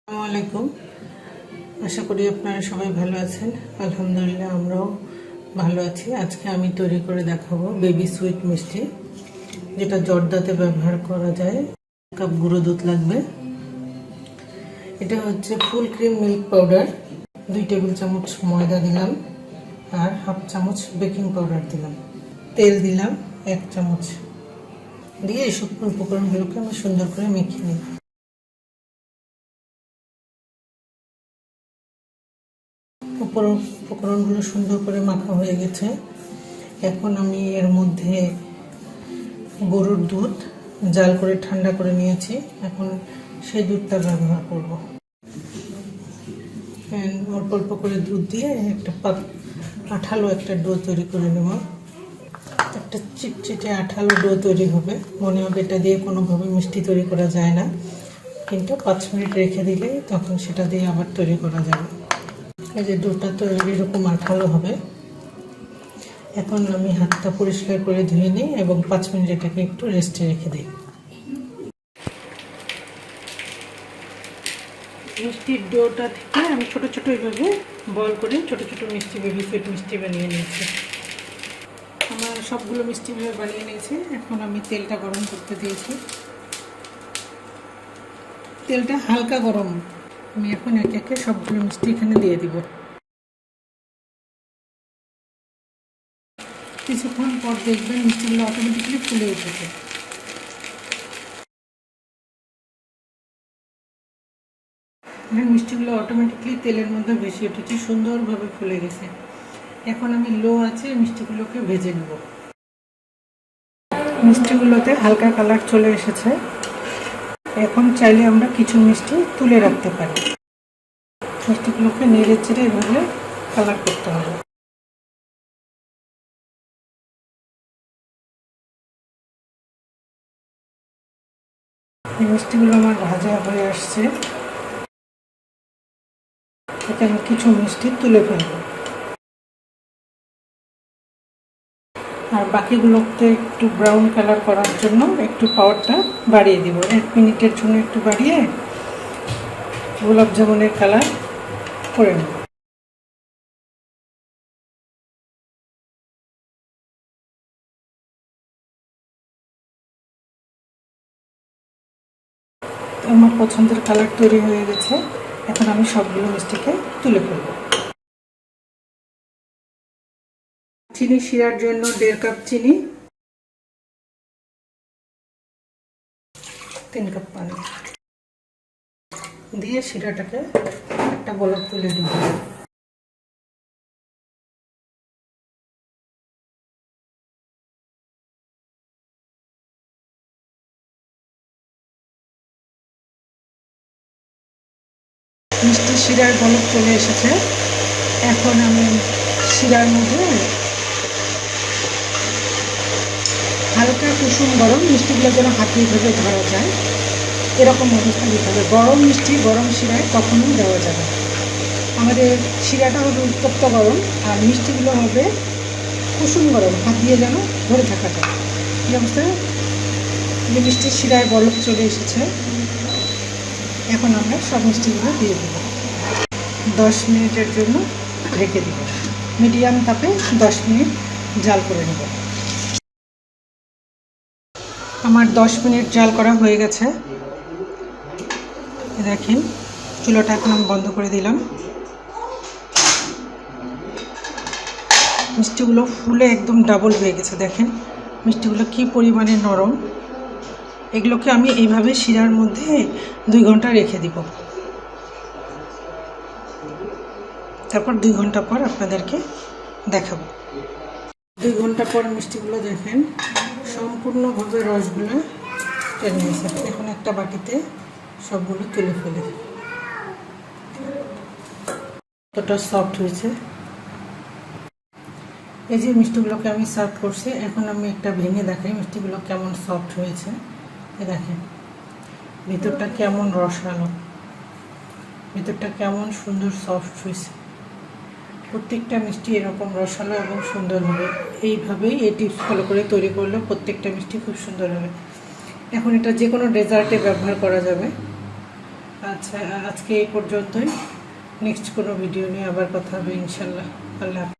আসসালামু আলাইকুম। আশা করি আপনারা সবাই ভালো আছেন। আলহামদুলিল্লাহ আমরাও ভালো আছি। আজকে আমি তৈরি করে দেখাবো বেবি সুইট মিষ্টি, যেটা জর্দাতে ব্যবহার করা যায়। 1 কাপ গুঁড়ো দুধ লাগবে। এটা হচ্ছে full cream milk powder, 2 table চামচ ময়দা দিলাম, আর 1/2 চামচ বেকিং পাউডার দিলাম। তেল দিলাম 1 চামচ। দিয়ে এই শুকনো উপকরণগুলোকে আমি সুন্দর করে মেখে নিই। উপকরণগুলো সুন্দর করে মাখা হয়ে গেছে। এখন আমি এর মধ্যে গরুর দুধ জাল করে ঠান্ডা করে নিয়েছি, এখন সেই দুধটা ব্যবহার করব। অল্প অল্প করে দুধ দিয়ে একটা আঠালো একটা ডো তৈরি করে নেব। একটা চিটচিটে আঠালো ডো তৈরি হবে। মনে হবে এটা দিয়ে কোনোভাবে মিষ্টি তৈরি করা যায় না, কিন্তু 5 মিনিট রেখে দিলে তখন সেটা দিয়ে আবার তৈরি করা যাবে। এই যে ডোটা তো এরকম আঠালো হবে। এখন আমি হাতটা পরিষ্কার করে ধুয়ে নিই এবং 5 মিনিট এটাকে একটু রেস্টে রেখে দিই। মিষ্টির ডোটা থেকে আমি ছোট ছোট এইভাবে বল করে ছোট ছোট মিষ্টি বেবি সুইট মিষ্টি বানিয়ে নিয়েছি। আমার সবগুলো মিষ্টি বানিয়ে নিয়েছি। এখন আমি তেলটা গরম করতে দিয়েছি। তেলটা হালকা গরম। আমি এখন একে একে সবগুলো মিষ্টি এখানে দিয়ে দিব। কিছুক্ষণ পর দেখবেন মিষ্টিগুলো অটোমেটিক্যালি ফুলে উঠেছে। মিষ্টিগুলো অটোমেটিক্যালি তেলের মধ্যে ভেসে উঠেছে, সুন্দরভাবে ফুলে গেছে। এখন আমি লো আছে মিষ্টিগুলোকে ভেজে নেব। মিষ্টিগুলোতে হালকা কালার চলে এসেছে। এখন চাইলে আমরা কিছু মিষ্টি তুলে রাখতে পারি। মিষ্টিগুলোকে নেড়ে চেড়ে এভাবে কালার করতে হবে। মিষ্টিগুলো আমার ভাজা হয়ে আসছে। এতে আমি কিছু মিষ্টি তুলে ফেলব, আর বাকিগুলোতে একটু ব্রাউন কালার করার জন্য একটু পাওয়ারটা বাড়িয়ে দিব। 1 মিনিটের জন্য একটু বাড়িয়ে গোলাপ জামুনের কালার করে নেব। আমার পছন্দের কালার তৈরি হয়ে গেছে। এখন আমি সবগুলো মিষ্টিকে তুলে ফেলব। চিনি শিরার জন্য 1.5 কাপ চিনি, 3 কাপ পানি দিয়ে শিরাটাকে একটা বলক তুলে দিব। মিষ্টি শিরার বলক চলে এসেছে। এখন আমি শিরার মধ্যে হালকা কুসুম গরম, মিষ্টিগুলো যেন হাতে ধরে ধরা যায় এরকম অবস্থা দিতে হবে। গরম মিষ্টি গরম শিরায় কখনোই দেওয়া যাবে। আমাদের শিরাটা হবে উত্তপ্ত গরম, আর মিষ্টিগুলো হবে কুসুম গরম, হাত দিয়ে যেন ধরে থাকা যায়। এই অবস্থায় যে মিষ্টির শিরায় বলক চলে এসেছে, এখন আমরা সব মিষ্টিগুলো দিয়ে দেব। 10 মিনিটের জন্য ঢেকে দেব। মিডিয়াম তাপে 10 মিনিট জাল করে নেব। আমার 10 মিনিট জাল করা হয়ে গেছে। দেখেন চুলাটা এখন আমি বন্ধ করে দিলাম। মিষ্টিগুলো ফুলে একদম ডাবল হয়ে গেছে। দেখেন মিষ্টিগুলো কি পরিমাণে নরম। এগুলোকে আমি এইভাবে শিরার মধ্যে 2 ঘন্টা রেখে দিব। তারপর 2 ঘন্টা পর আপনাদেরকে দেখাবো। 2 ঘন্টা পর মিষ্টিগুলো দেখেন সম্পূর্ণভাবে রসগুলো টেনে নিয়েছে। এখন একটা বাটিতে সবগুলো তুলে ফেলে। কতটা সফট হয়েছে। এই যে মিষ্টিগুলোকে আমি সার্ভ করছি। এখন আমি একটা ভেঙে দেখাই মিষ্টিগুলো কেমন সফট হয়েছে। দেখেন ভিতরটা কেমন রসালো, ভিতরটা কেমন সুন্দর সফট হয়েছে। প্রত্যেকটা মিষ্টি এরকম রসালো এবং সুন্দর হবে। এইভাবেই এই টিপস ফলো করে তৈরি করলে প্রত্যেকটা মিষ্টি খুব সুন্দর হবে। এখন এটা যে কোনো ডেজার্টে ব্যবহার করা যাবে। আচ্ছা, আজকে এই পর্যন্তই। নেক্সট কোনো ভিডিও নিয়ে আবার কথা হবে ইনশাল্লাহ। আল্লাহ হাফেজ।